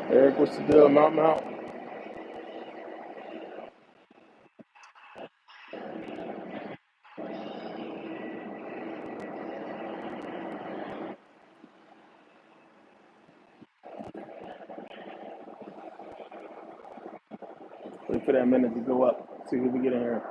Eric, what's the deal? Mount. Wait for that minute to go up. See who we get in here.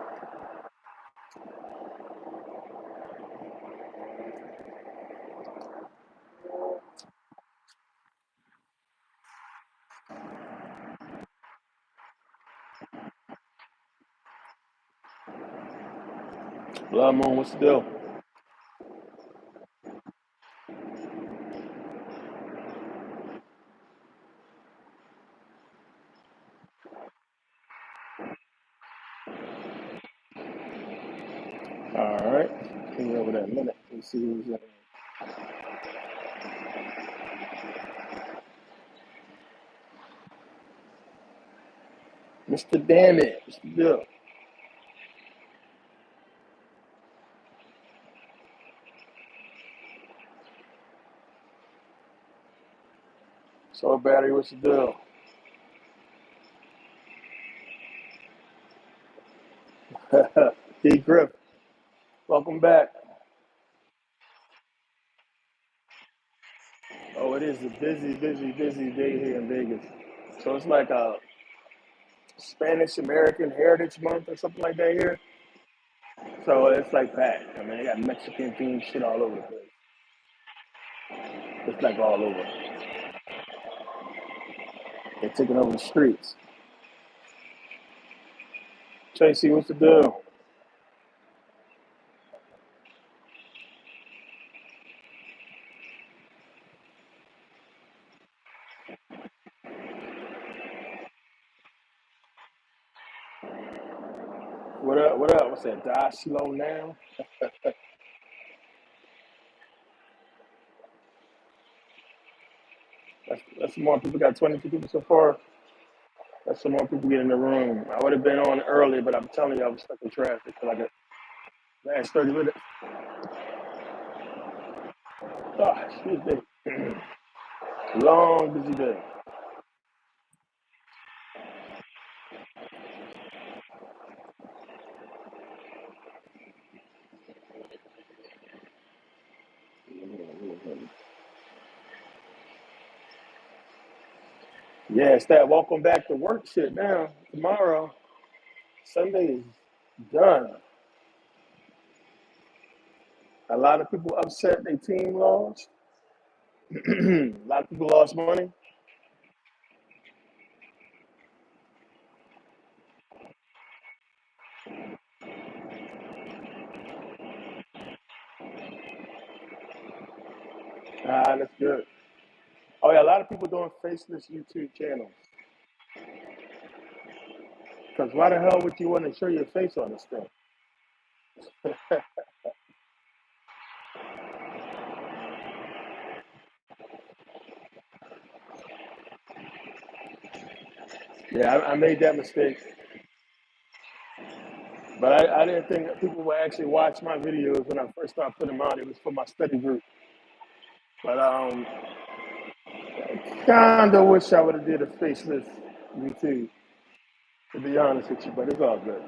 Blood Moon, what's the deal? All right. Give me over that minute. Let's see who's in here. Mr. Damn It, what's the deal? Soul Battery, what's the deal? D. Griff, welcome back. Oh, it is a busy day here in Vegas. So it's like a Spanish American Heritage Month or something like that here. So it's like packed. I mean, they got Mexican themed shit all over the place. It's like all over. They're taking over the streets. Tracy, what's the deal? What up? What up? What's that? Die slow now? That's some more people. Got 22 people so far. That's some more people get in the room. I would have been on early, but I'm telling you, I was stuck in traffic for like a last 30 minutes. Oh, excuse me. Long, busy day. Yeah, it's that welcome back to work shit now. Tomorrow, Sunday is done. A lot of people upset their team lost. A lot of people lost money. Ah, that's good. Oh yeah, a lot of people doing faceless YouTube channels. Because why the hell would you want to show your face on this thing? Yeah, I made that mistake. But I didn't think that people would actually watch my videos when I first started putting them out. It was for my study group. But kind of wish I would have did a faceless YouTube, to be honest with you. But it's all good.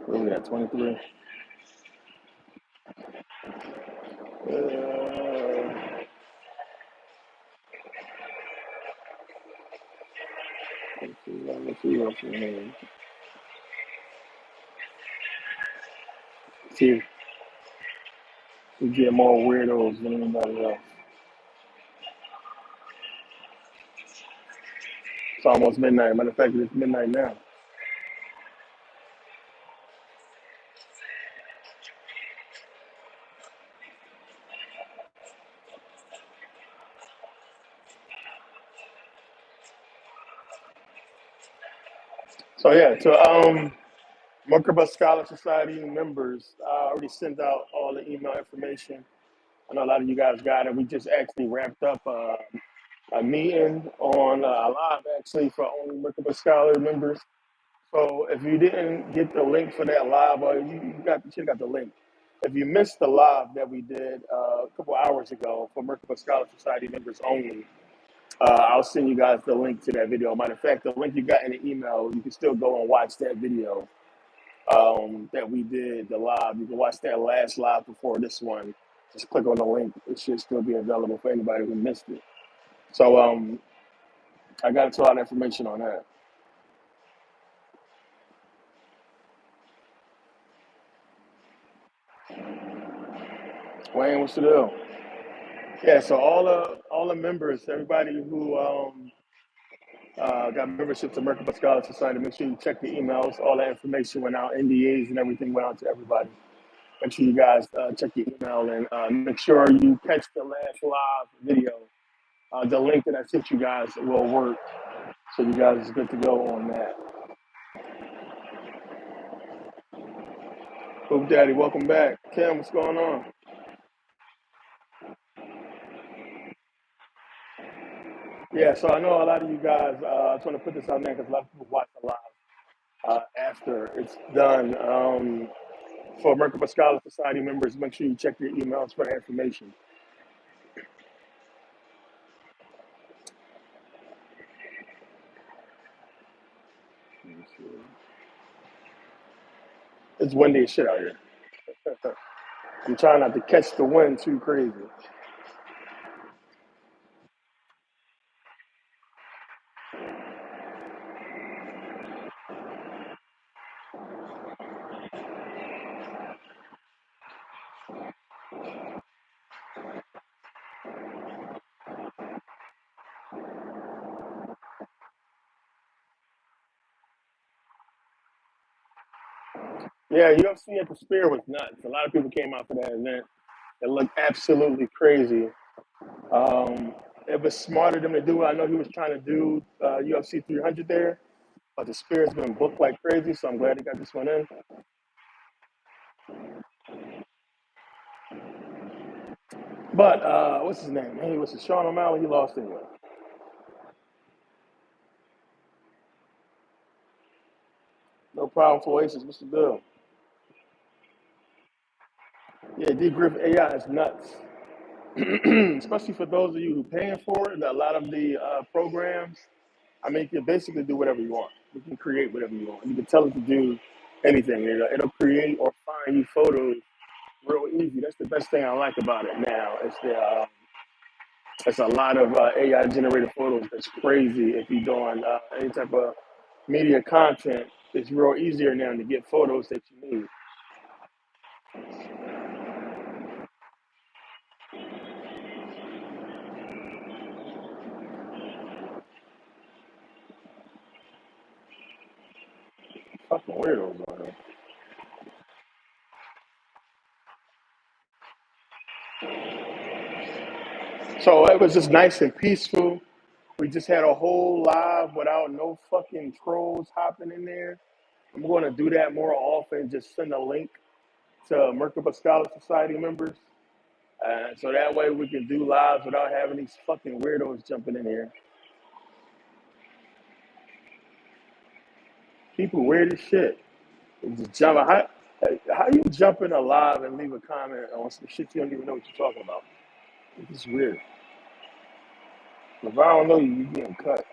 What we got, 23? Let's see what's in here. See if we get more weirdos than anybody else. It's almost midnight. Matter of fact, it's midnight now. So yeah, Merkabah Scholar Society members, already sent out all the email information. I know a lot of you guys got it. We just actually wrapped up a meeting on a live actually for only Merkabah Scholar members. So if you didn't get the link for that live, or you should have got the link. If you missed the live that we did a couple hours ago for Merkabah Scholar Society members only, I'll send you guys the link to that video. Matter of fact, the link you got in the email, you can still go and watch that video that we did, the live. You can watch that last live before this one. Just click on the link. It should still be available for anybody who missed it. So I got into all the information on that. Wayne, what's the deal? Yeah, so all the members, everybody who got membership to Merkabah Scholar Society, make sure you check the emails. All that information went out, NDAs and everything went out to everybody. Make sure you guys check your email and make sure you catch the last live video. The link that I sent you guys will work, so you guys are good to go on that. Hope Daddy, welcome back. Kim, what's going on? Yeah, so I know a lot of you guys, I just want to put this out there because a lot of people watch the live after it's done. For Merkabah Scholar Society members, make sure you check your emails for the information. It's windy as shit out here. I'm trying not to catch the wind too crazy. Yeah, UFC at the Spear was nuts. A lot of people came out for that event. It looked absolutely crazy. It was smart of them to do it. I know he was trying to do UFC 300 there, but the Spear's been booked like crazy, so I'm glad he got this one in. But what's his name? Hey, what's it? Sean O'Malley. He lost anyway. No problem for Oasis. What's the deal? Yeah, degrip AI is nuts. Especially for those of you who are paying for it. A lot of the programs, I mean, you can basically do whatever you want. You can create whatever you want. You can tell it to do anything. It'll create or find you photos real easy. That's the best thing I like about it now. It's a lot of AI generated photos. That's crazy. If you're doing any type of media content, it's real easier now to get photos that you need. Fucking weirdos on there. So it was just nice and peaceful. We just had a whole live without no fucking trolls hopping in there. I'm going to do that more often. Just send a link to Merkabah Scholar Society members. So that way we can do lives without having these fucking weirdos jumping in here. People weird as shit. Just jump. How you jump in a live and leave a comment on some shit you don't even know what you're talking about? It's just weird. If I don't know you, you getting cut.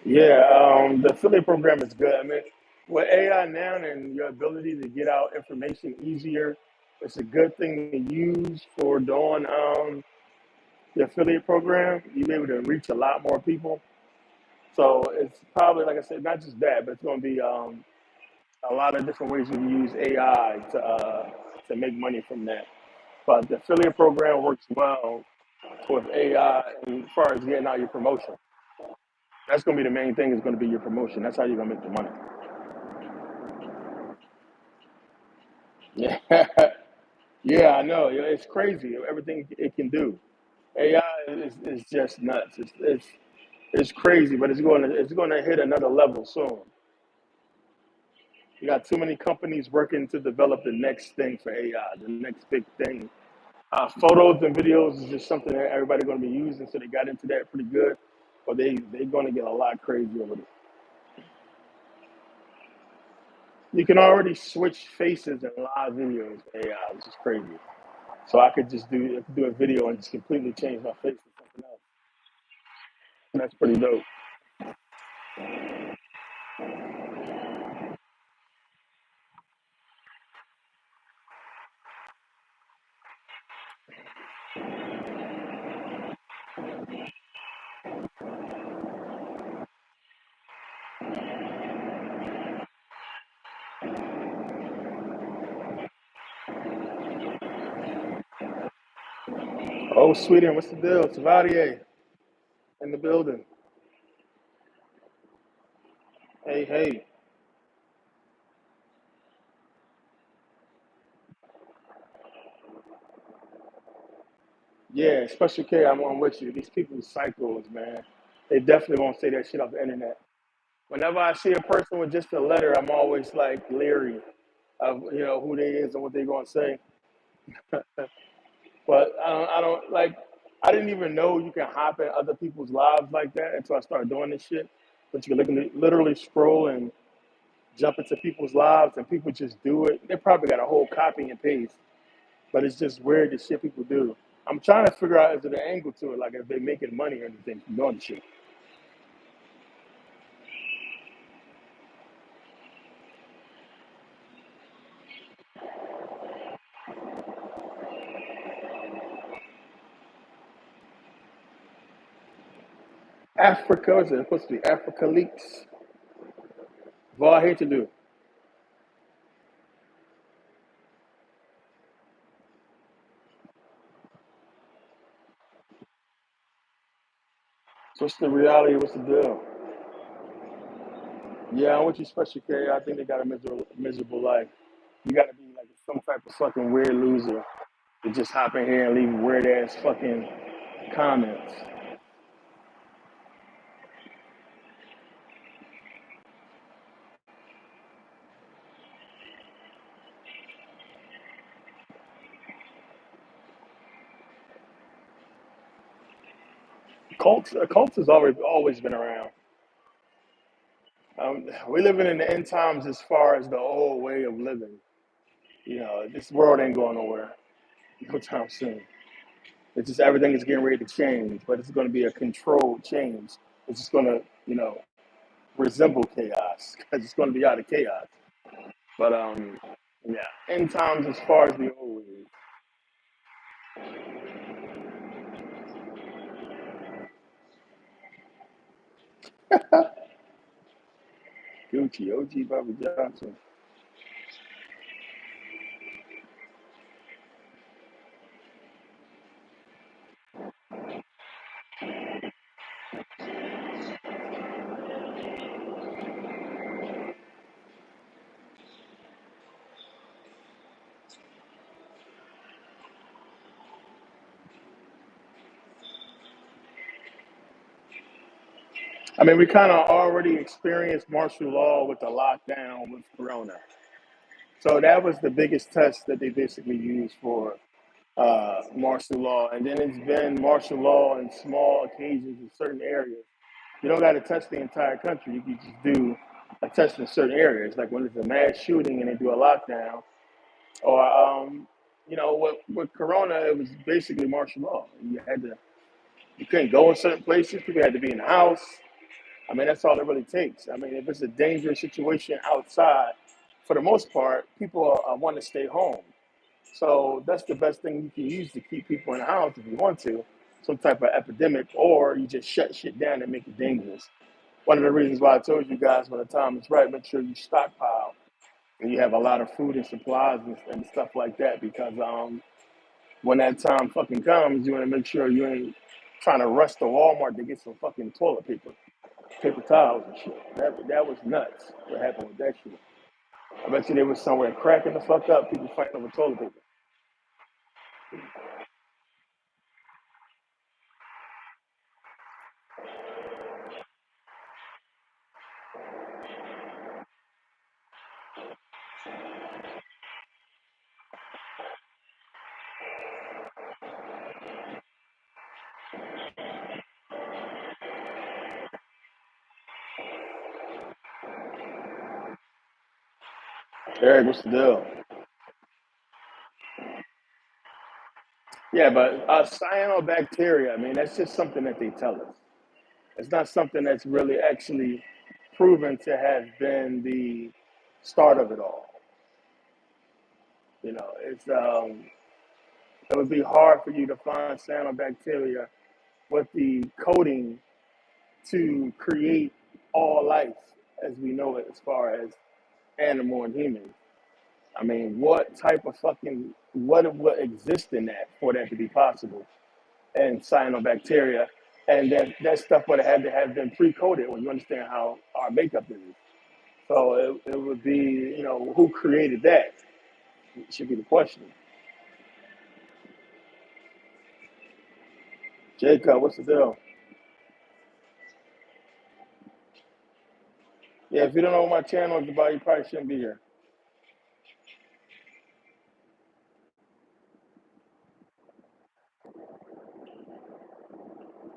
Yeah, the affiliate program is good. I mean, with AI now and your ability to get out information easier, it's a good thing to use for doing the affiliate program. You'll be able to reach a lot more people. So it's probably, like I said, not just that, but it's going to be a lot of different ways you can use AI to make money from that. But the affiliate program works well with AI as far as getting out your promotion. That's gonna be the main thing. Is gonna be your promotion. That's how you're gonna make the money. Yeah, yeah, I know. Yeah, it's crazy. Everything it can do. AI is just nuts. It's crazy, but it's going to hit another level soon. You got too many companies working to develop the next thing for AI, the next big thing. Photos and videos is just something that everybody's going to be using, so they got into that pretty good. But they're going to get a lot crazier with it. You can already switch faces in live videos with AI, which is crazy. So I could just do a video and just completely change my face to something else. And that's pretty dope. Oh, Sweden, what's the deal? Savadier in the building. Hey, hey. Yeah, Special K, I'm on with you. These people are psychos, man. They definitely won't say that shit off the internet. Whenever I see a person with just a letter, I'm always like leery of who they is and what they gonna say. But I don't like. I didn't even know you can hop in other people's lives like that until I started doing this shit. But you can literally scroll and jump into people's lives, and people just do it. They probably got a whole copy and paste, but it's just weird the shit people do. I'm trying to figure out is there an angle to it, like if they making money or anything from doing the shit. Africa, is it supposed to be Africa Leaks? What I hate to do. So what's the reality? What's the deal? Yeah, I want you special K. I think they got a miserable life. You got to be like some type of fucking weird loser to just hop in here and leave weird ass fucking comments. Cults has always been around. We're living in the end times as far as the old way of living. This world ain't going nowhere no time soon. It's just everything is getting ready to change, but it's going to be a controlled change. It's just going to, resemble chaos because it's going to be out of chaos. But yeah, end times as far as the old ways. Gucci, OG, Bobby Johnson. I mean, we kind of already experienced martial law with the lockdown with Corona. So that was the biggest test that they basically used for martial law. And then it's been martial law in small occasions in certain areas. You don't got to touch the entire country. You can just do a test in certain areas, like when it's a mass shooting and they do a lockdown, or with Corona, it was basically martial law. You couldn't go in certain places. People had to be in the house. I mean, that's all it really takes. I mean, if it's a dangerous situation outside, for the most part, people want to stay home. So that's the best thing you can use to keep people in the house if you want to, some type of epidemic, or you just shut shit down and make it dangerous. One of the reasons why I told you guys when the time is right, make sure you stockpile and you have a lot of food and supplies and stuff like that because when that time fucking comes, you want to make sure you ain't trying to rush to Walmart to get some fucking toilet paper. paper towels and shit. That was nuts. What happened with that shit? I bet you they was somewhere cracking the fuck up. People fighting over toilet paper. Eric, what's the deal? Yeah, but cyanobacteria, I mean, that's just something that they tell us. It's not something that's really actually proven to have been the start of it all. You know, it would be hard for you to find cyanobacteria with the coding to create all life as we know it, as far as animal and human. I mean, what type of fucking what would exist in that for that to be possible? And cyanobacteria, and that stuff would have had to have been pre-coded when you understand how our makeup is. So it would be, who created that should be the question. Jacob, what's the deal? Yeah, if you don't know what my channel is about, you probably shouldn't be here.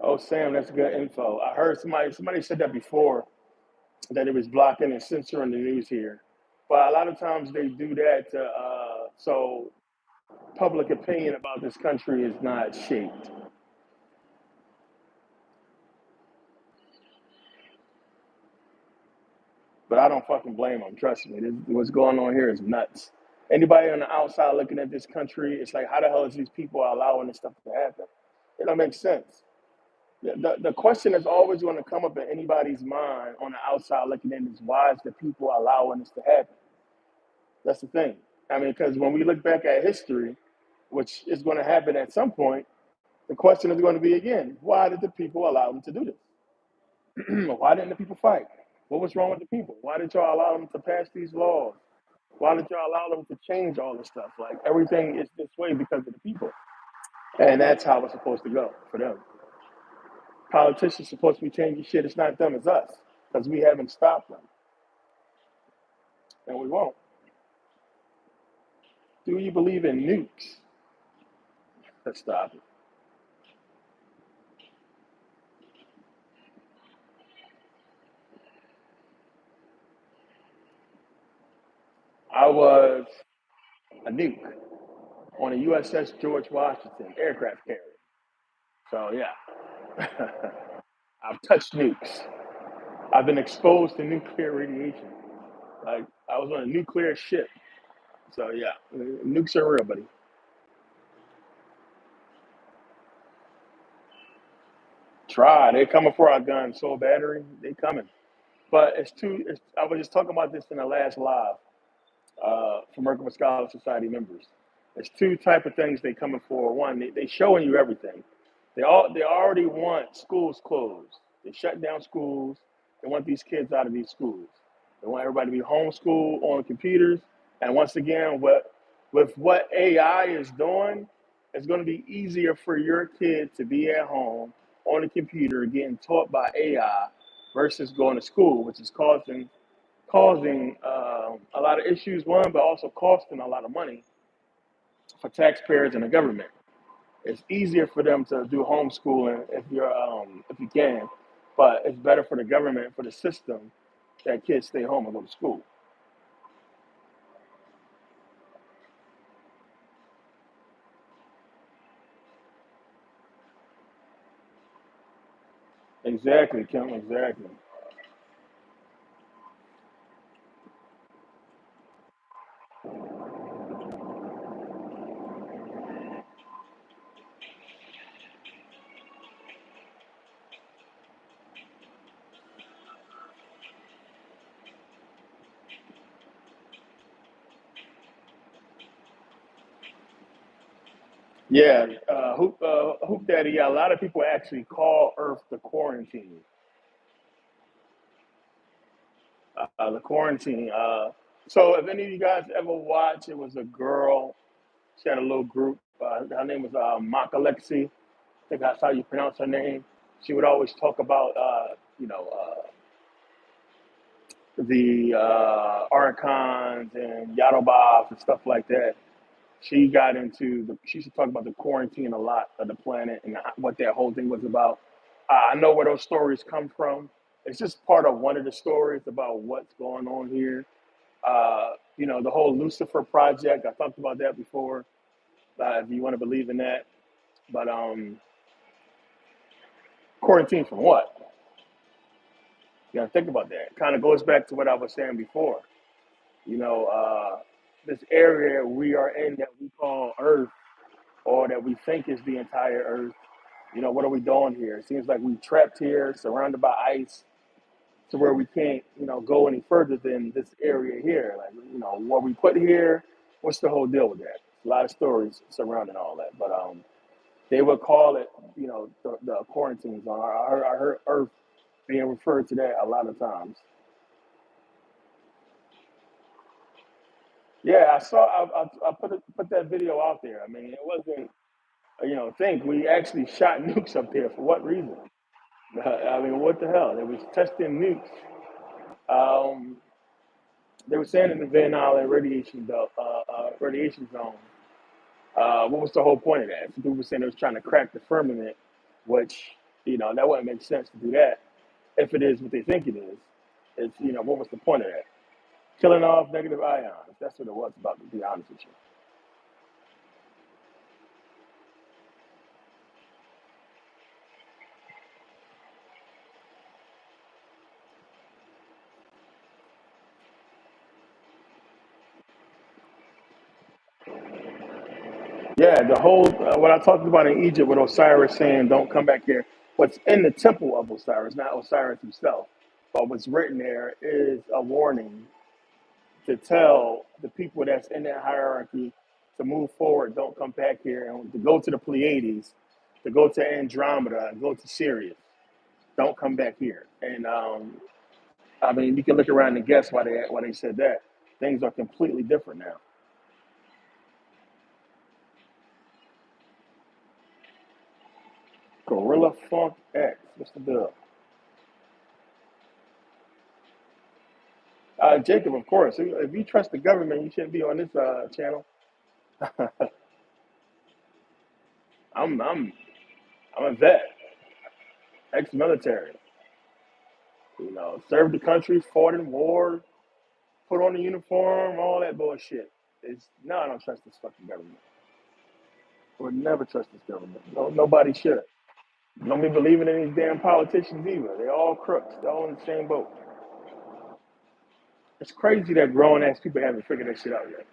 Oh, Sam, that's good info. I heard somebody said that before, that it was blocking and censoring the news here. But a lot of times they do that so public opinion about this country is not shaped. But I don't fucking blame them. Trust me. What's going on here is nuts. Anybody on the outside looking at this country, it's like, how the hell is these people allowing this stuff to happen? It don't make sense. The question that's always going to come up in anybody's mind on the outside looking in is, why is the people allowing this to happen? That's the thing. I mean, because when we look back at history, which is going to happen at some point, the question is going to be again, why did the people allow them to do this? Why didn't the people fight? What was wrong with the people? Why did y'all allow them to pass these laws? Why did y'all allow them to change all this stuff? Like, everything is this way because of the people. And that's how it's supposed to go for them. Politicians supposed to be changing shit. It's not them, it's us. Because we haven't stopped them. And we won't. Do you believe in nukes? Let's stop it. I was a nuke on a USS George Washington aircraft carrier. So yeah, I've touched nukes. I've been exposed to nuclear radiation. Like, I was on a nuclear ship. So yeah, nukes are real, buddy. Try. They coming for our gun. Soul battery. They coming. But I was just talking about this in the last live for Merkabah Scholar Society members. There's two type of things they coming for. One, they showing you everything. They already want schools closed. They shut down schools. They want these kids out of these schools. They want everybody to be homeschooled on computers. And once again, with what AI is doing, it's going to be easier for your kid to be at home on a computer getting taught by AI versus going to school, which is causing a lot of issues. One, but also costing a lot of money for taxpayers and the government. It's easier for them to do homeschooling if you can, but it's better for the government, for the system, that kids stay home and go to school. Exactly, Kim. Exactly. Yeah, Hoop Daddy. Yeah, a lot of people actually call Earth the quarantine. The quarantine. So if any of you guys ever watch, it was a girl. She had a little group. Her name was Maka Lexi. I think that's how you pronounce her name. She would always talk about, the Archons and Yadobas and stuff like that. She used to talk about the quarantine a lot of the planet and what that whole thing was about. I know where those stories come from. It's just part of one of the stories about what's going on here. The whole Lucifer project. I talked about that before. If you want to believe in that, but quarantine from what? You got to think about that. It kind of goes back to what I was saying before. You know, this area we are in that we call Earth, or that we think is the entire Earth. What are we doing here? It seems like we're trapped here, surrounded by ice, to where we can't, go any further than this area here. Like, what we put here, what's the whole deal with that? A lot of stories surrounding all that, but they would call it, the quarantine zone. I heard Earth being referred to that a lot of times. Yeah, I saw. I put that video out there. I mean, it wasn't, think we actually shot nukes up there for what reason? I mean, what the hell? They was testing nukes. Um, they were saying in the Van Allen radiation belt, radiation zone. What was the whole point of that? Some people were saying they was trying to crack the firmament, which that wouldn't make sense to do that if it is what they think it is. It's what was the point of that? Killing off negative ions. That's what it was about. To be honest with you. Yeah, the whole what I talked about in Egypt with Osiris saying, "Don't come back here." What's in the temple of Osiris, not Osiris himself, but what's written there is a warning to tell the people that's in that hierarchy to move forward. Don't come back here, and to go to the Pleiades, to go to Andromeda, and go to Sirius. Don't come back here. And I mean, you can look around and guess why they said that. Things are completely different now. Gorilla Funk X. What's the deal? Jacob, of course. If you trust the government, you shouldn't be on this channel. I'm I'm a vet, ex-military. Served the country, fought in war, put on the uniform, all that bullshit. It's no, I don't trust this fucking government. I would never trust this government. No, nobody should. Don't be believing in these damn politicians either. They're all crooks. They're all in the same boat. It's crazy that grown ass people haven't figured that shit out yet.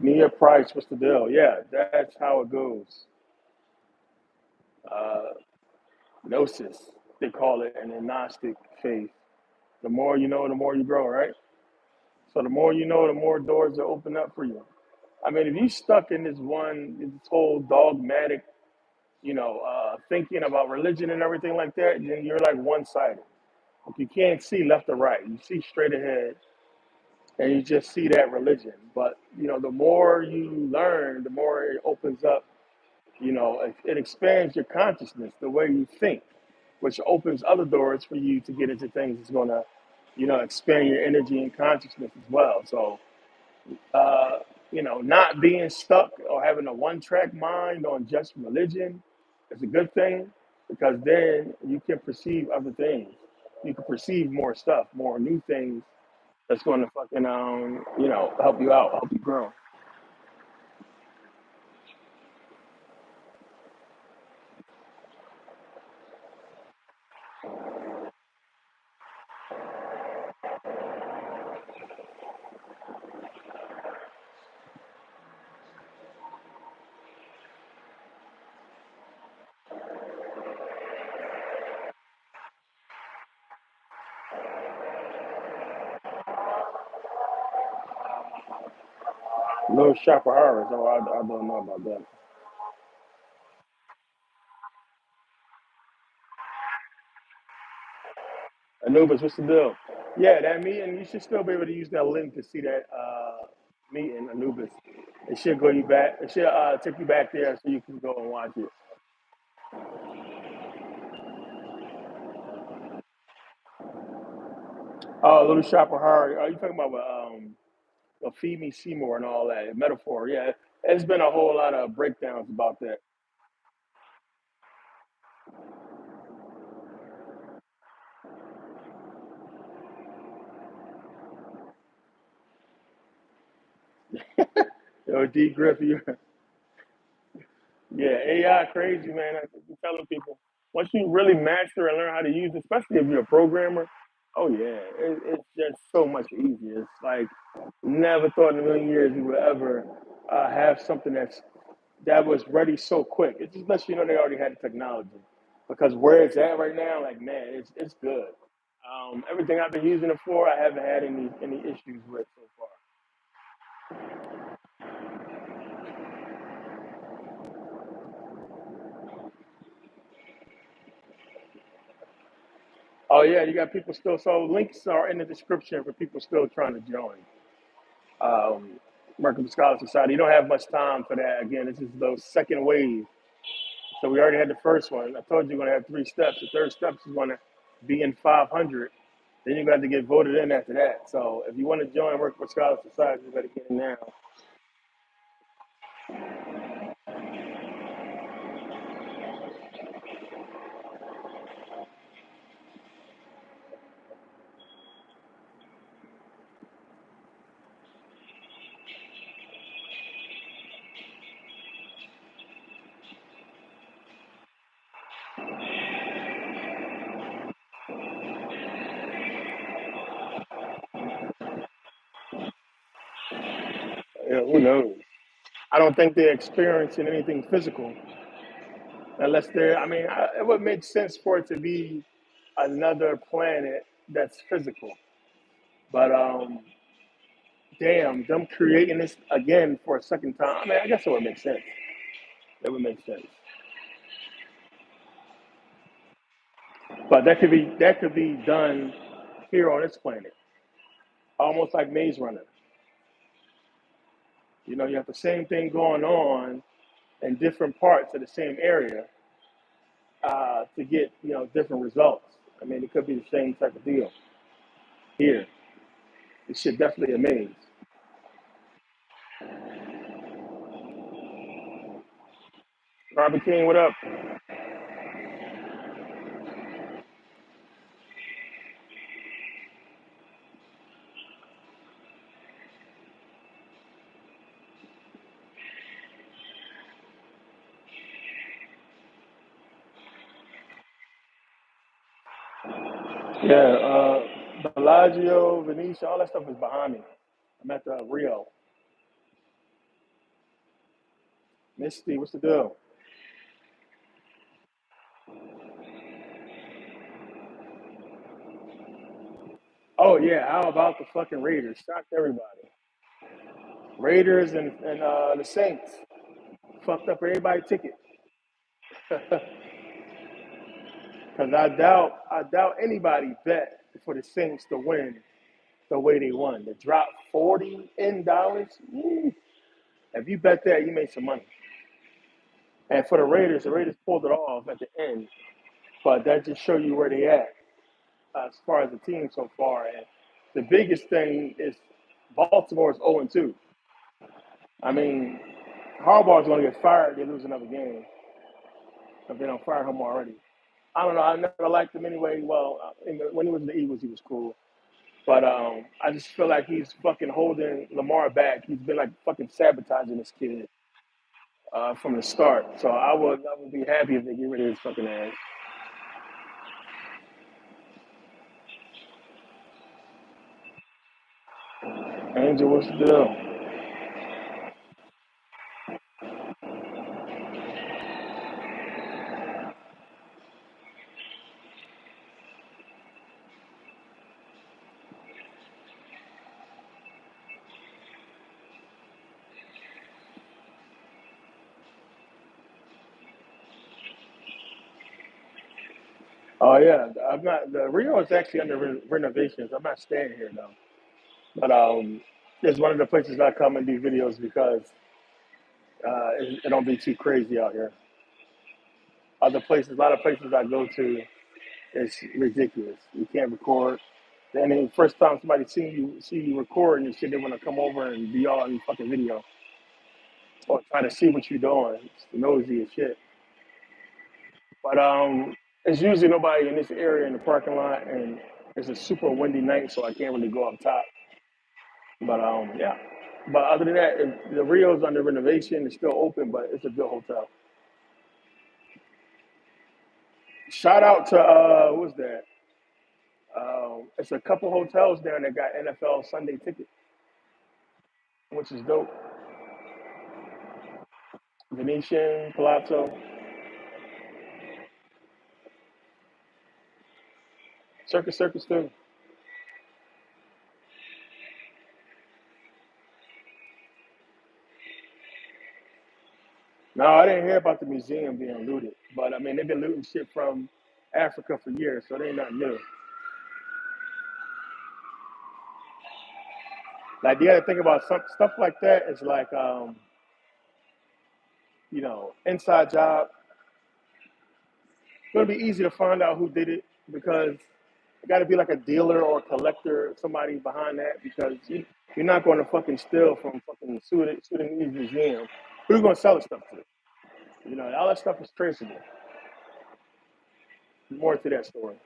Nia Price, what's the deal? Yeah, that's how it goes. Uh, Gnosis, they call it in the Gnostic faith. The more you know, the more you grow, right? So the more you know, the more doors are open up for you. I mean, if you stuck in this whole dogmatic, thinking about religion and everything like that, then you're like one-sided. Like you can't see left or right. You see straight ahead, and you just see that religion. But the more you learn, the more it opens up. It expands your consciousness, the way you think, which opens other doors for you to get into things that's going to, expand your energy and consciousness as well. So, uh, not being stuck or having a one-track mind on just religion is a good thing because then you can perceive other things. You can perceive more stuff, more new things that's going to fucking, help you out, help you grow. Little Shop of Horrors. Oh, I don't know about that. Anubis, what's the deal? Yeah, that meeting, you should still be able to use that link to see that meeting, Anubis. It should go you back. It should take you back there so you can go and watch it. Oh, Little Shop of Horror. Are you talking about Feed Me Seymour and all that metaphor? Yeah, there's been a whole lot of breakdowns about that. Yo, D Griff, you yeah, AI crazy, man. I keep telling people once you really master and learn how to use it, especially if you're a programmer, oh yeah, it's just so much easier. It's like never thought in a million years we would ever have something that was ready so quick. It just lets you know they already had the technology. Because where it's at right now, like man, it's good. Everything I've been using it for, I haven't had any issues with so far. Oh yeah, you got people still. So links are in the description for people still trying to join. Merkabah Scholar Society. You don't have much time for that. Again, this is the second wave. So we already had the first one. I told you you're going to have three steps. The third step is going to be in 500. Then you're going to have to get voted in after that. So if you want to join Merkabah Scholar Society, you better get in now. Who knows? I don't think they're experiencing anything physical unless they're, I mean, it would make sense for it to be another planet that's physical. But damn, them creating this again for a second time. I mean, I guess it would make sense. It would make sense. But that could be done here on this planet, almost like Maze Runner. You know, you have the same thing going on in different parts of the same area to get different results. I mean, it could be the same type of deal here. It should definitely amaze. Robert King, what up? Yeah, Bellagio, Venetia, all that stuff is behind me. I'm at the Rio. Misty, what's the deal? Oh yeah, how about the fucking Raiders? Shocked everybody. Raiders and the Saints fucked up everybody's ticket. Because I doubt anybody bet for the Saints to win the way they won. They dropped 40 in dollars. If you bet that, you made some money. And for the Raiders pulled it off at the end. But that just show you where they at as far as the team so far. And the biggest thing is Baltimore is 0-2. I mean, Harbaugh's going to get fired. They lose another game if they don't fire him already. I don't know. I never liked him anyway. Well, when he was in the Eagles, he was cool. But I just feel like he's fucking holding Lamar back. He's been like fucking sabotaging this kid from the start. So I would be happy if they get rid of his fucking ass. Angel, what's the deal? Oh yeah, I'm not. The Rio is actually under renovations. I'm not staying here though, but it's one of the places I come and do videos because it don't be too crazy out here. Other places, a lot of places I go to, it's ridiculous. You can't record. And then first time somebody see you recording and shit, they want to come over and be all in the fucking video or trying to see what you're doing. It's nosy as shit. But it's usually nobody in this area in the parking lot, and it's a super windy night, so I can't really go up top. But yeah. But other than that, the Rio's under renovation. It's still open, but it's a good hotel. Shout out to who's that? It's a couple hotels down that got NFL Sunday tickets, which is dope. Venetian, Palazzo, Circus too. No, I didn't hear about the museum being looted, but I mean they've been looting shit from Africa for years, so they ain't nothing new. Like you got to think about some stuff like that. Is like inside job. It's gonna be easy to find out who did it because it got to be like a dealer or a collector, somebody behind that, because you're not going to fucking steal from fucking Sudanese museum. Who's going to sell the stuff to? All that stuff is traceable. More to that story.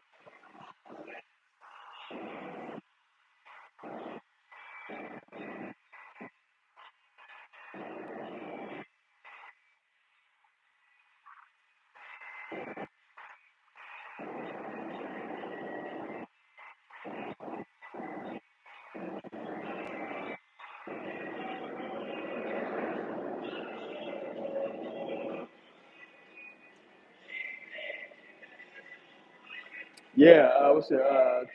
Yeah, what's it?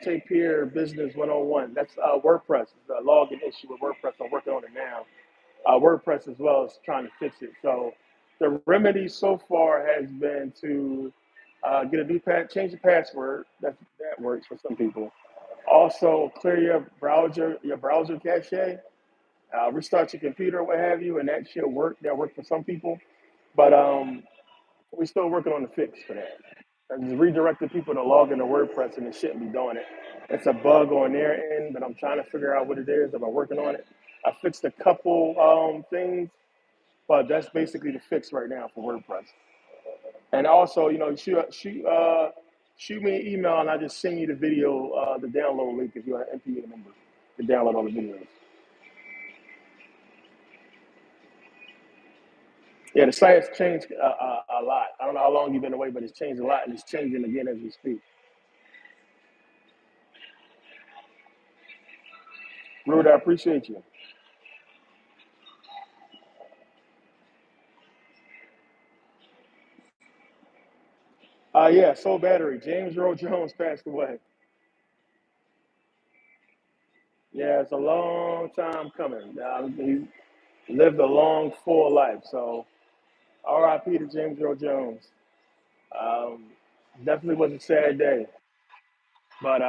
Tape here, Business 101. That's WordPress. It's a login issue with WordPress. I'm working on it now. WordPress as well is trying to fix it. So the remedy so far has been to get a new change the password. That works for some people. Also, clear your browser cache. Restart your computer, what have you, and that should work. That worked for some people, but we're still working on the fix for that. And just redirecting people to log into WordPress, and it shouldn't be doing it. It's a bug on their end, but I'm trying to figure out what it is. I've been working on it. I fixed a couple things, but that's basically the fix right now for WordPress. And also, shoot me an email, and I just send you the video, the download link if you're an MPA member to download all the videos. Yeah, the site has changed a lot. I don't know how long you've been away, but it's changed a lot, and it's changing again as we speak. Rude, I appreciate you. Yeah, Soul Battery. James Earl Jones passed away. Yeah, it's a long time coming. He lived a long, full life. So, R.I.P. to James Earl Jones. Um, definitely was a sad day. But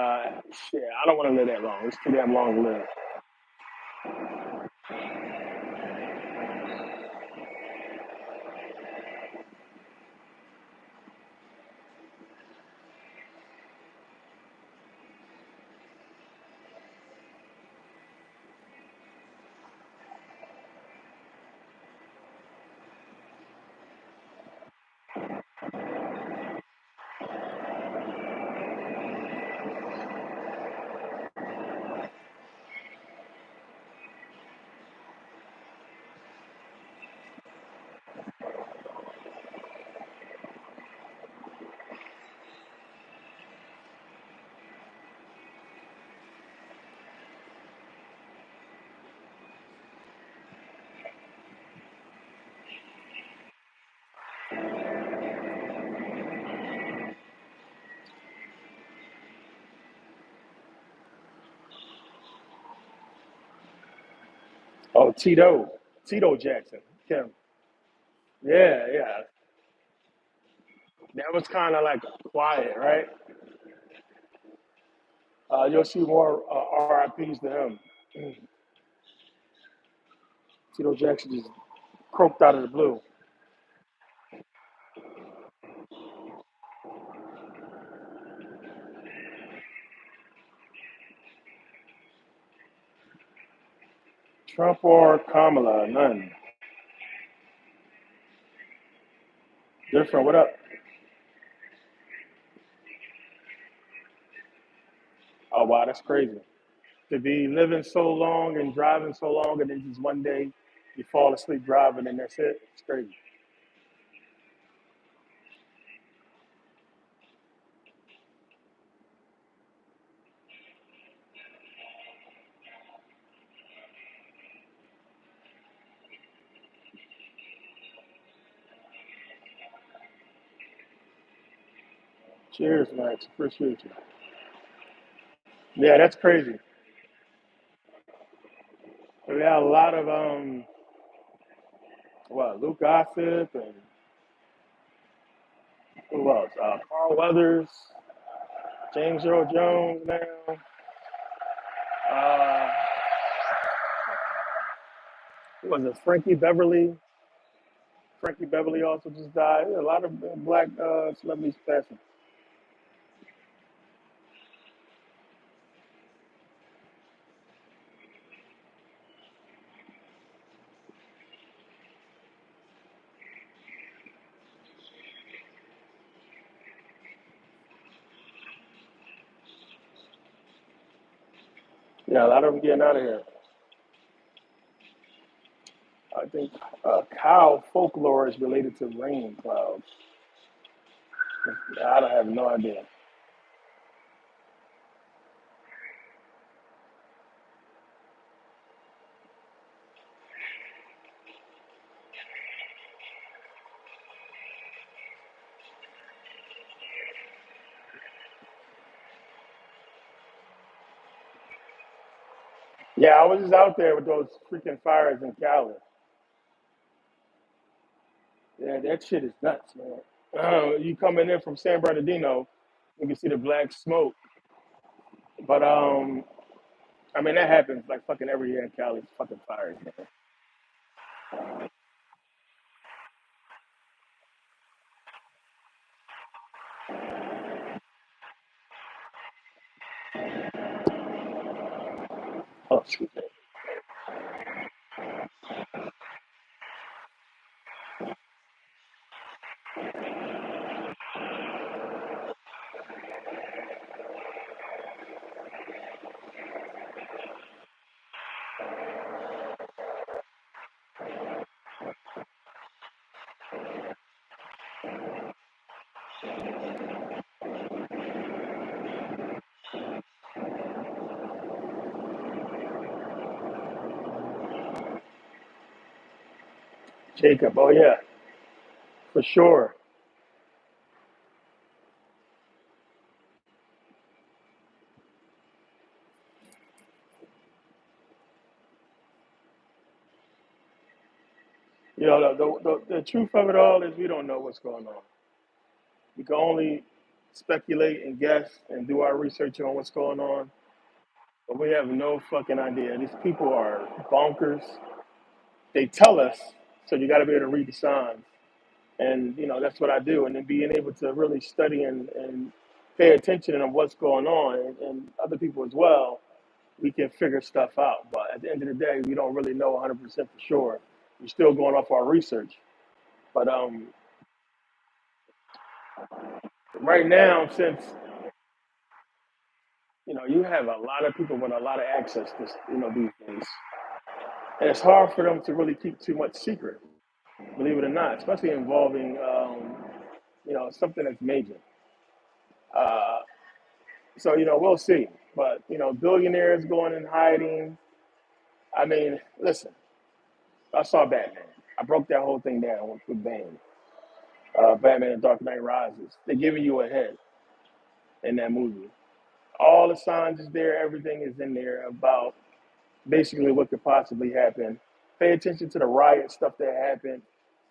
shit, I don't want to live that long. It's too damn long to live. Oh, Tito Jackson. Kim. Yeah, yeah. That was kind of like quiet, right? You'll see more RIPs to him. Tito Jackson just croaked out of the blue. Trump or Kamala? None. Different. What up? Oh wow, that's crazy. To be living so long and driving so long, and then just one day you fall asleep driving, and that's it. It's crazy. Cheers, Max. Appreciate you. Yeah, that's crazy. We had a lot of Luke Gossip and who else? Carl Weathers, James Earl Jones now. Uh, who was it? Frankie Beverly also just died. A lot of black celebrities passing. Yeah, a lot of them getting out of here. I think cow folklore is related to rain clouds. I don't have no idea. Yeah, I was just out there with those freaking fires in Cali. Yeah, that shit is nuts, man. You coming in from San Bernardino, you can see the black smoke. But I mean that happens like fucking every year in Cali. Fucking fires, man. Oh, excuse me. Jacob. Oh yeah, for sure. You know, the truth of it all is we don't know what's going on. We can only speculate and guess and do our research on what's going on, but we have no fucking idea. These people are bonkers. They tell us, so you got to be able to read the signs. And, you know, that's what I do. And then being able to really study and pay attention to what's going on and other people as well, we can figure stuff out. But at the end of the day, we don't really know 100% for sure. We're still going off our research. But right now, since you have a lot of people with a lot of access to these days, and it's hard for them to really keep too much secret. Believe it or not, especially involving something that's major. Uh, so we'll see. But billionaires going in hiding. I mean, listen, I saw Batman. I broke that whole thing down with Bane. Batman and Dark Knight Rises. They're giving you a head in that movie. All the signs is there. Everything is in there about basically what could possibly happen. Pay attention to the riot stuff that happened,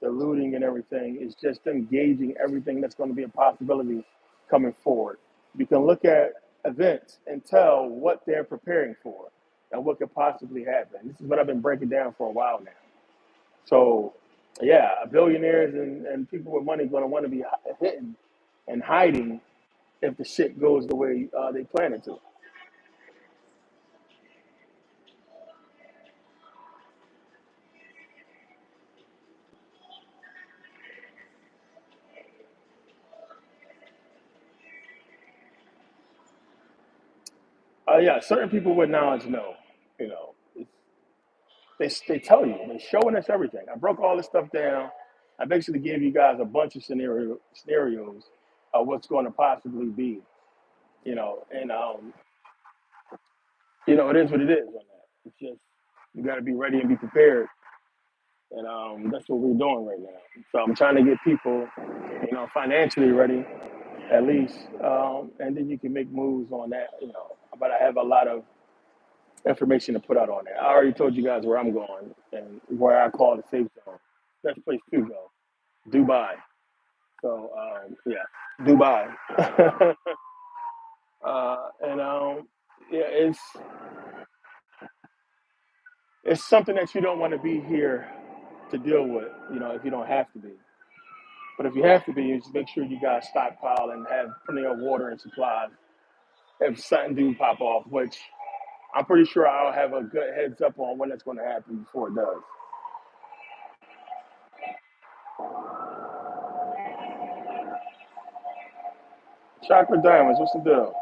the looting and everything is just them gauging everything that's going to be a possibility coming forward. You can look at events and tell what they're preparing for and what could possibly happen. This is what I've been breaking down for a while now. So, yeah, billionaires and people with money going to want to be hidden and hiding if the shit goes the way they plan it to. Yeah, certain people with knowledge know. You know, they tell you, they're showing us everything. I broke all this stuff down. I basically gave you guys a bunch of scenarios of what's going to possibly be. And it is what it is on that. It's just you got to be ready and be prepared, and that's what we're doing right now. So I'm trying to get people, financially ready at least, and then you can make moves on that. But I have a lot of information to put out on that. I already told you guys where I'm going and where I call the safe zone. Best place to go, Dubai. So yeah, Dubai. And yeah, it's something that you don't want to be here to deal with. If you don't have to be. But if you have to be, you just make sure you guys stockpile and have plenty of water and supplies if something do pop off, which I'm pretty sure I'll have a good heads up on when it's going to happen before it does. Chocolate diamonds, what's the deal?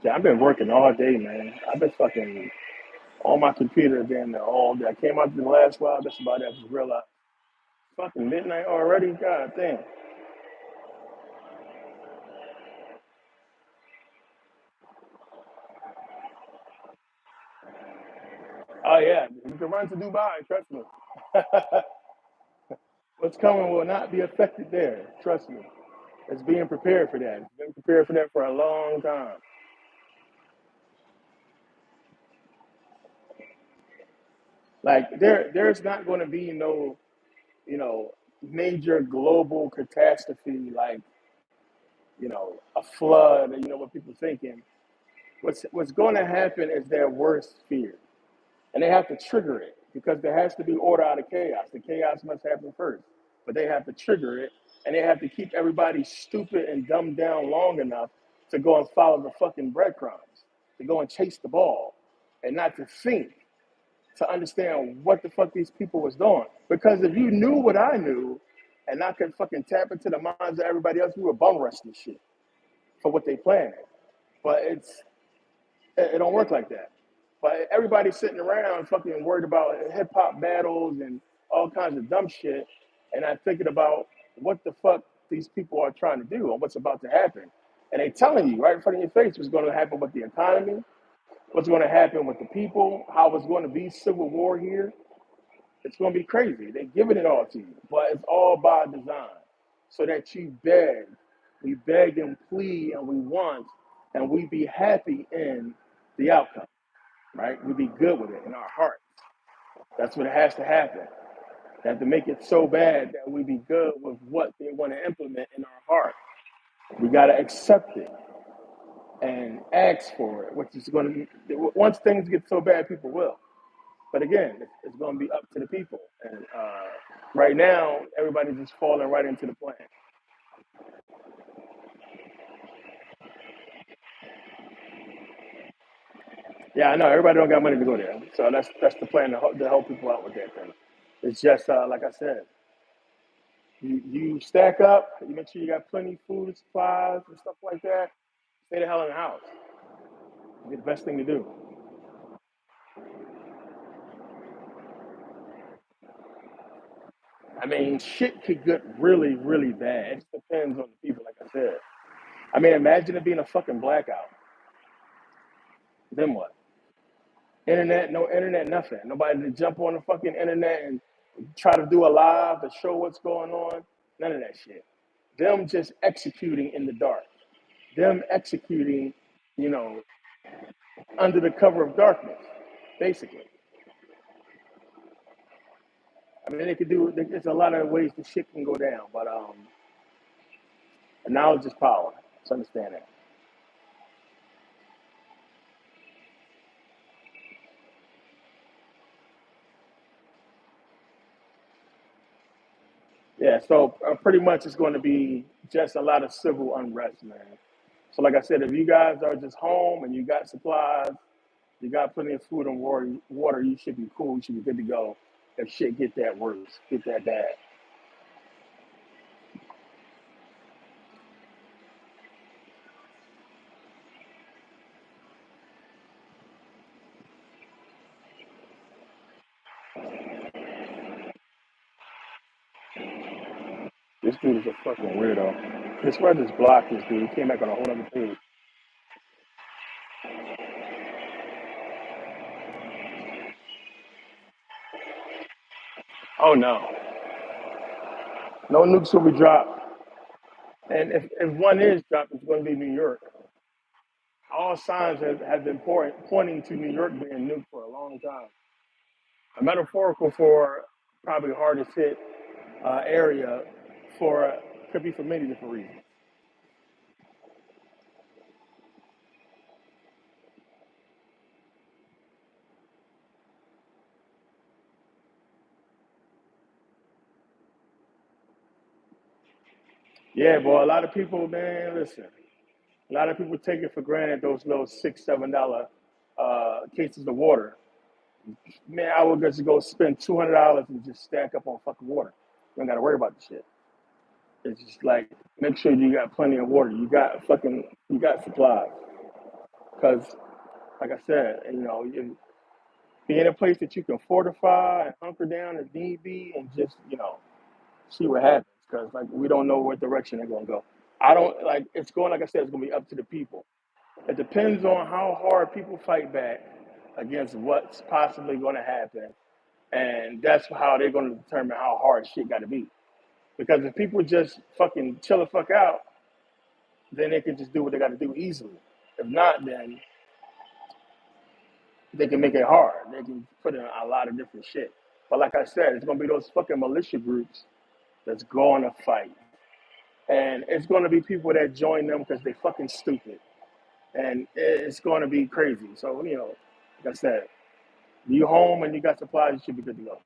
Yeah, I've been working all day, man. I've been fucking on my computer damn near all day. I came out to the last while, that's about it. I just realized fucking midnight already? God damn. Oh yeah, you can run to Dubai, trust me. What's coming will not be affected there, trust me. It's being prepared for that. It's been prepared for that for a long time. Like there's not going to be no, major global catastrophe like, a flood, what people thinking. What's going to happen is their worst fear. And they have to trigger it because there has to be order out of chaos. The chaos must happen first, but they have to trigger it, and they have to keep everybody stupid and dumbed down long enough to go and follow the fucking breadcrumbs, to go and chase the ball, and not to think, to understand what the fuck these people was doing. Because if you knew what I knew, and I could fucking tap into the minds of everybody else, we would bum rush this shit for what they planned. But it don't work like that. But everybody's sitting around fucking worried about hip hop battles and all kinds of dumb shit, and I'm thinking about what the fuck these people are trying to do and what's about to happen. And they telling you right in front of your face what's going to happen with the economy, what's going to happen with the people, how it's going to be civil war here. It's going to be crazy. They're giving it all to you, but it's all by design, so that you beg, we beg and plead, and we want, and we be happy in the outcome, right? We be good with it in our heart. That's what has to happen. They have to make it so bad that we be good with what they want to implement in our heart. We got to accept it and ask for it, which is going to be, once things get so bad, people will. But again, it's going to be up to the people. And right now, everybody's just falling right into the plan. Yeah, I know everybody don't got money to go there, so that's the plan to help people out with that thing. It's just like I said, you stack up, you make sure you got plenty of food supplies and stuff like that. Stay the hell in the house. It'd be the best thing to do. I mean, shit could get really, really bad. It just depends on the people, like I said. I mean, imagine it being a fucking blackout. Then what? Internet, no internet, nothing. Nobody to jump on the fucking internet and try to do a live to show what's going on. None of that shit. Them just executing in the dark. Them executing, you know, under the cover of darkness, basically. I mean, they could do. There's a lot of ways the shit can go down, but knowledge is power. Let's understand that. Yeah. So pretty much it's going to be just a lot of civil unrest, man. So like I said, if you guys are just home and you got supplies, you got plenty of food and water, you should be cool. You should be good to go. If shit get that worse, get that bad. This dude is a fucking weirdo. This why I just blocked this dude. He came back on a whole other page. Oh no. No nukes will be dropped. And if one is dropped, it's going to be New York. All signs have been pointing to New York being nuked for a long time. A metaphorical for probably hardest hit area for could be for many different reasons. Yeah, boy, a lot of people, man, listen, a lot of people take it for granted those little $6, $7 cases of water. Man, I would just go spend $200 and just stack up on fucking water. You don't got to worry about the shit. It's just like make sure you got plenty of water. You got supplies. Because, like I said, you know, you be in a place that you can fortify and hunker down if need be, and just see what happens. Because like we don't know what direction they're gonna go. I don't like it's going like I said. It's gonna be up to the people. It depends on how hard people fight back against what's possibly going to happen, and that's how they're going to determine how hard shit got to be. Because if people just fucking chill the fuck out, then they can just do what they got to do easily. If not, then they can make it hard. They can put in a lot of different shit. But like I said, it's gonna be those fucking militia groups that's going to fight, and it's gonna be people that join them because they fucking stupid, and it's gonna be crazy. So like I said, you home and you got supplies, you should be good to go.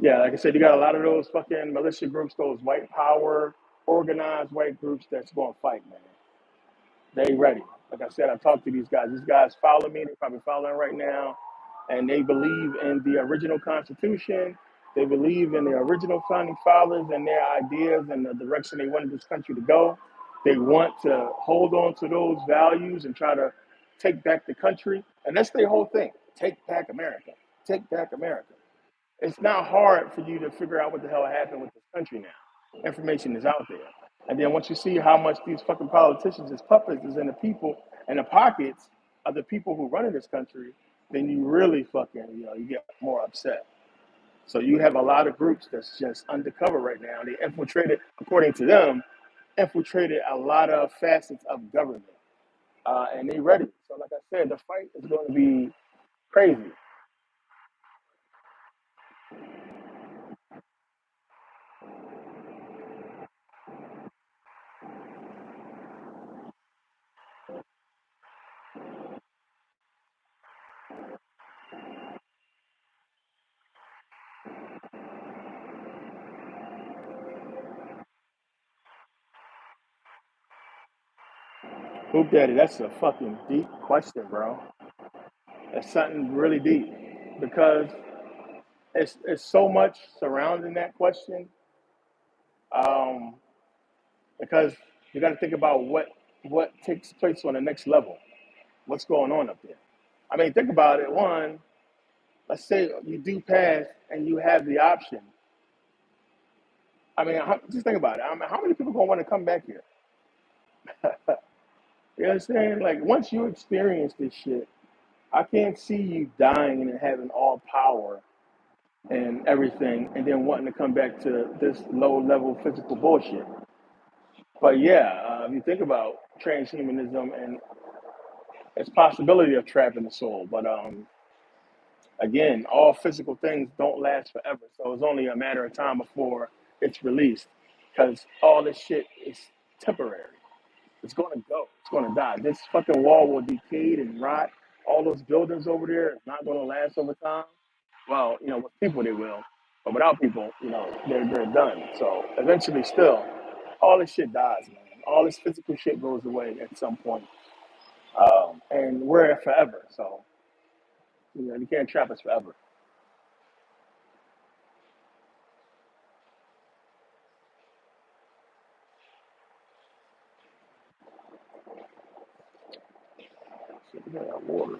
Yeah, like I said, you got a lot of those fucking militia groups, those white power, organized white groups that's going to fight, man. They ready. Like I said, I talked to these guys. These guys follow me. They're probably following right now, and they believe in the original Constitution. They believe in the original founding fathers and their ideas and the direction they wanted this country to go. They want to hold on to those values and try to take back the country. And that's their whole thing. Take back America. Take back America. It's not hard for you to figure out what the hell happened with this country now. Information is out there. And then once you see how much these fucking politicians as puppets is in the people and the pockets of the people who run in this country, then you really fucking, you get more upset. So you have a lot of groups that's just undercover right now. They infiltrated, according to them, infiltrated a lot of facets of government. And they ready. So like I said, the fight is going to be crazy. Hoop Daddy, that's a fucking deep question, bro. That's something really deep because it's so much surrounding that question. Um, because you got to think about what takes place on the next level. What's going on up there? I mean, think about it. One, let's say you do pass and you have the option. I mean, just think about it. I mean, how many people gonna want to come back here? You know what I'm saying? Like once you experience this shit, I can't see you dying and having all power and everything, and then wanting to come back to this low level physical bullshit. But yeah, if you think about transhumanism and its possibility of trapping the soul, but again, all physical things don't last forever, so it's only a matter of time before it's released, because all this shit is temporary. It's gonna go. It's gonna die. This fucking wall will decay and rot. All those buildings over there is not gonna last over time. Well, with people they will, but without people, they're done. So eventually, still, all this shit dies, man. All this physical shit goes away at some point, and we're here forever. So you can't trap us forever. So, yeah, water.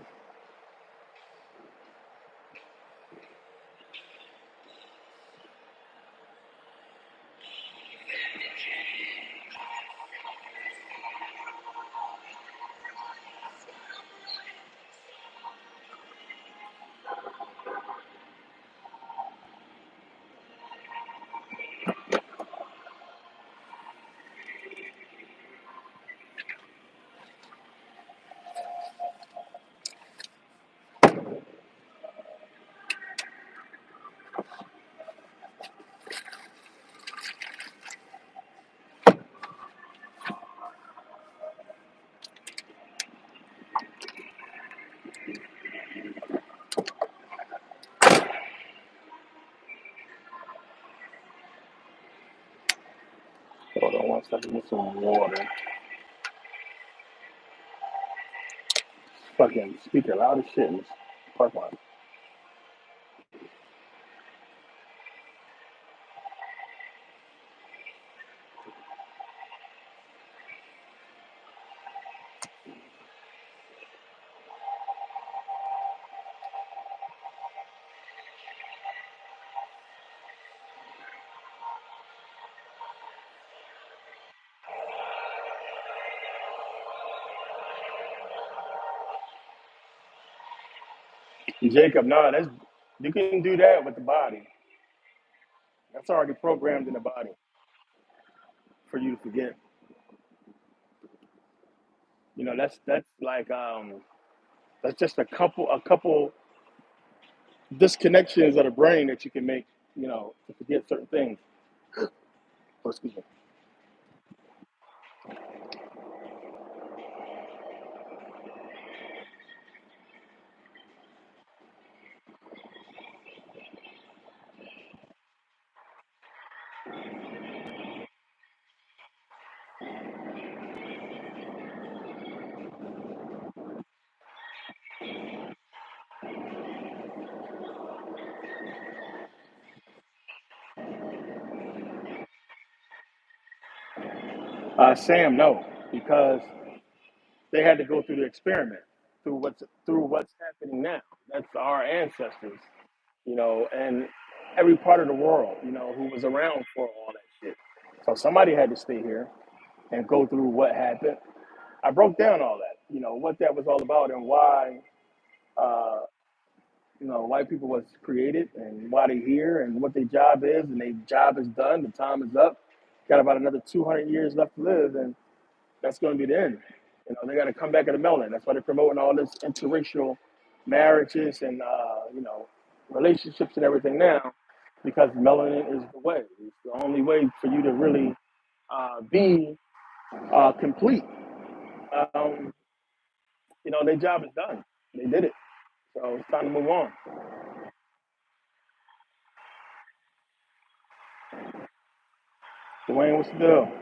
Hold on one second. Get some water. Fucking speaker loud as shit in this park lot. Jacob, no, that's you can do that with the body. That's already programmed in the body for you to forget. That's like that's just a couple disconnections of the brain that you can make, to forget certain things. Oh, excuse me. Sam, no, because they had to go through the experiment through what's happening now. That's our ancestors, and every part of the world, who was around for all that shit. So somebody had to stay here and go through what happened. I broke down all that, what that was all about and why, uh, white people was created and why they're here and what their job is, and their job is done. The time is up. Got about another 200 years left to live, and that's going to be the end. They got to come back in the melanin. That's why they're promoting all this interracial marriages and relationships and everything now, because melanin is the way. It's the only way for you to really be complete. Um, their job is done. They did it. So it's time to move on. Dwayne, what's the deal?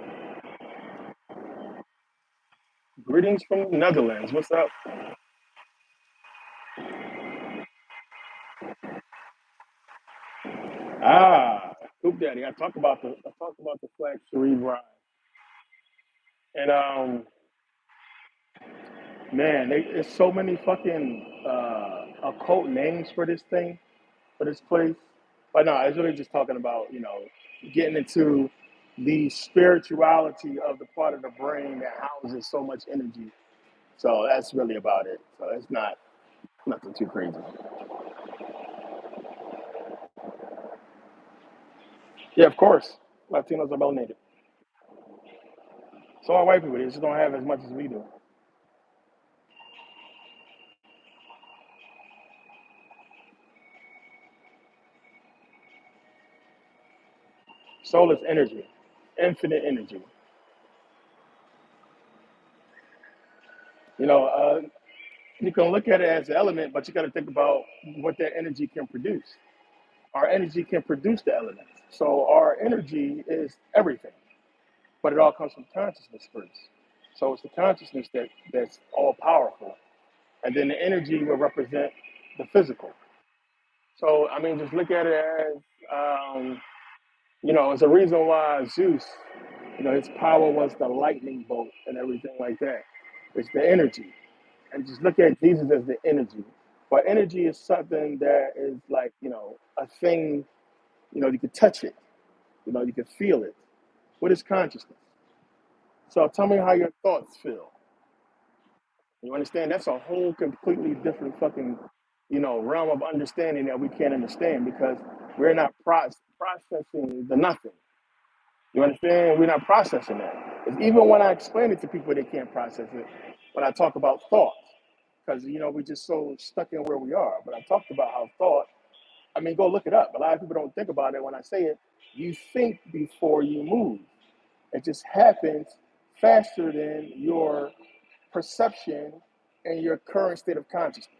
Greetings from the Netherlands. What's up? Ah, Coop Daddy. I talk about the flax cerebri, and Man, there's so many fucking occult names for this thing, for this place. But no, it's really just talking about, getting into the spirituality of the part of the brain that houses so much energy. So that's really about it. So it's not nothing too crazy. Yeah, of course, Latinos are melanated. So are white people. They just don't have as much as we do. Soul is energy, infinite energy. You know, uh, you can look at it as an element, but you got to think about what that energy can produce. Our energy can produce the elements. So our energy is everything, but it all comes from consciousness first. So it's the consciousness that's all powerful, and then the energy will represent the physical. So I mean, just look at it as it's a reason why Zeus, his power was the lightning bolt and everything like that. It's the energy, and just look at Jesus as the energy. But energy is something that is like a thing. You can touch it. You can feel it. What is consciousness? So tell me how your thoughts feel. You understand? That's a whole completely different fucking, realm of understanding that we can't understand because we're not processing the nothing. You understand? We're not processing that. Even when I explain it to people, they can't process it. When I talk about thought, because we're just so stuck in where we are. But I talked about how thought. I mean, go look it up. A lot of people don't think about it. When I say it, you think before you move. It just happens faster than your perception and your current state of consciousness.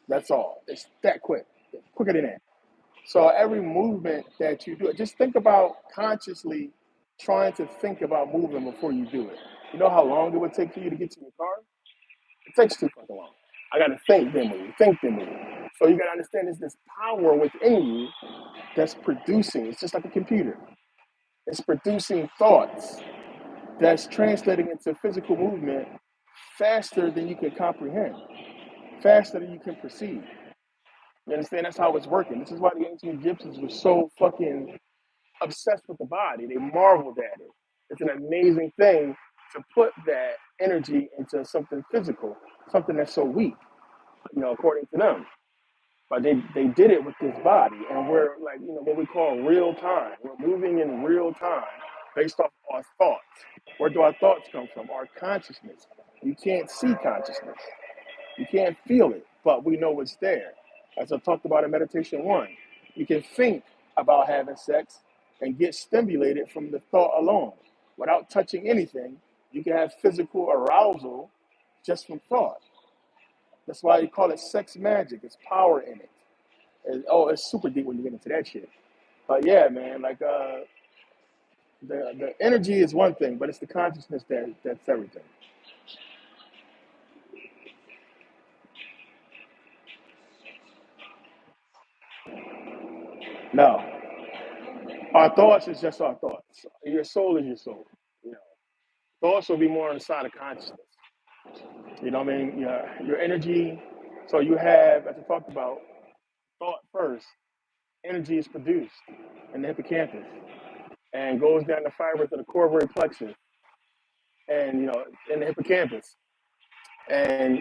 That's all. It's that quick, quicker than that. So every movement that you do, just think about consciously trying to think about moving before you do it. You know how long it would take for you to get to your car? It takes too fucking long. I gotta think then move, think then move. So you gotta understand there's this power within you that's producing. It's just like a computer. It's producing thoughts that's translating into physical movement faster than you can comprehend, faster than you can perceive. You understand? That's how it's working. This is why the ancient Egyptians were so fucking obsessed with the body. They marveled at it. It's an amazing thing to put that energy into something physical, something that's so weak, according to them. But they did it with this body, and we're like, what we call real time. We're moving in real time based off our thoughts. Where do our thoughts come from? Our consciousness. You can't see consciousness. You can't feel it, but we know it's there. As I talked about in meditation one, you can think about having sex and get stimulated from the thought alone without touching anything. You can have physical arousal just from thought. That's why you call it sex magic. It's power in it. It's super deep when you get into that shit. But yeah, man, like the energy is one thing, but it's the consciousness that's everything. No, our thoughts is just our thoughts. Your soul is your soul. You know, thoughts will be more on the side of consciousness. You know what I mean? Your energy. So you have, as I talked about, thought first. Energy is produced in the hippocampus and goes down the fibers of the coronary plexus and in the hippocampus and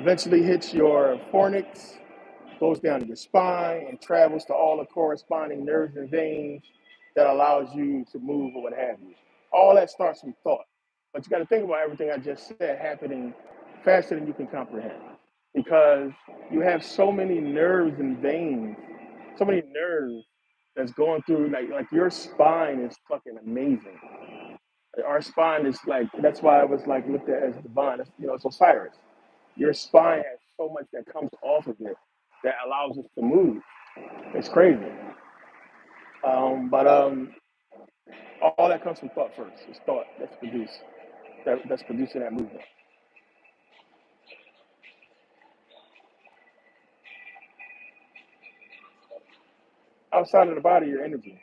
eventually hits your fornix, goes down to your spine and travels to all the corresponding nerves and veins that allows you to move or what have you. All that starts from thought. But you got to think about everything I just said happening faster than you can comprehend because you have so many nerves and veins, so many nerves that's going through like your spine is fucking amazing. Our spine is like that's why I was like looked at as divine. It's Osiris. Your spine has so much that comes off of it that allows us to move. It's crazy. But all that comes from thought first. It's thought that's producing that movement. Outside of the body, your energy.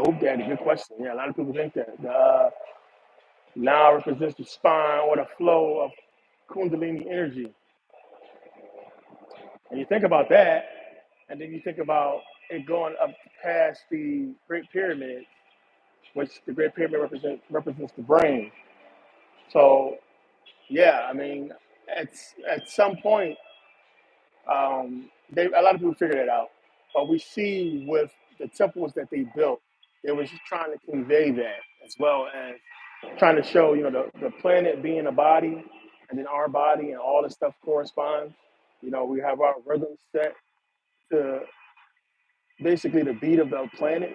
Hoop Daddy, good question. Yeah, a lot of people think that the now represents the spine or the flow of Kundalini energy. And you think about that, and then you think about it going up past the Great Pyramid, which the Great Pyramid represents the brain. So yeah, I mean, at at some point, they a lot of people figured it out. But we see with the temples that they built, they was just trying to convey that as well as trying to show, the planet being a body, and then our body and all the stuff corresponds. We have our rhythm set to basically the beat of the planet.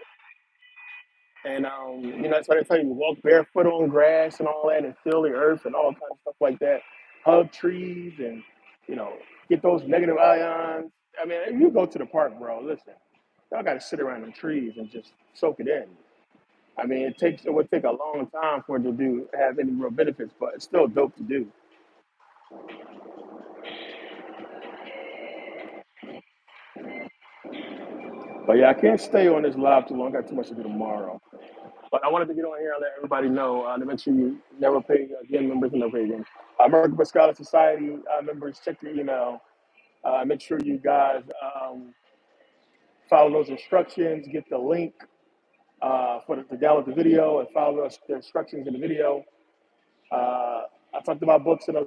And that's why they tell you walk barefoot on grass and all that, and feel the earth and all kinds of stuff like that. Hug trees and you know get those negative ions. I mean, if you go to the park, bro, listen, y'all got to sit around the trees and just soak it in. I mean, it would take a long time for it to have any real benefits, but it's still dope to do. But yeah, I can't stay on this live too long. I got too much to do tomorrow. But I wanted to get on here and let everybody know to make sure you never pay again members and never pay again. Merkabah Scholar Society members, check your email. Make sure you guys follow those instructions. Get the link to download the video and follow the instructions in the video. I talked about books in a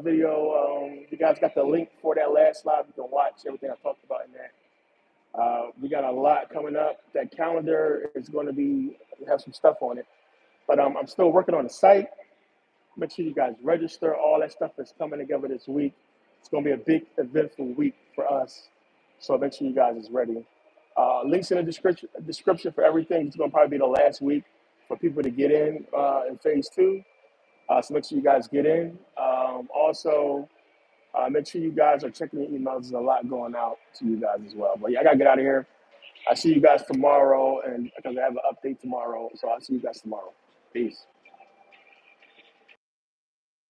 video. You guys got the link for that last slide. You can watch everything I talked about in that. We got a lot coming up. That calendar is going to have some stuff on it. But I'm still working on the site. Make sure you guys register. All that stuff is coming together this week. It's going to be a big eventful week for us. So make sure you guys is ready. Links in the description for everything. It's going to probably be the last week for people to get in phase two. So make sure you guys get in. Also, make sure you guys are checking your emails. There's a lot going out to you guys as well. But yeah, I got to get out of here. I see you guys tomorrow, and because I have an update tomorrow. So I'll see you guys tomorrow.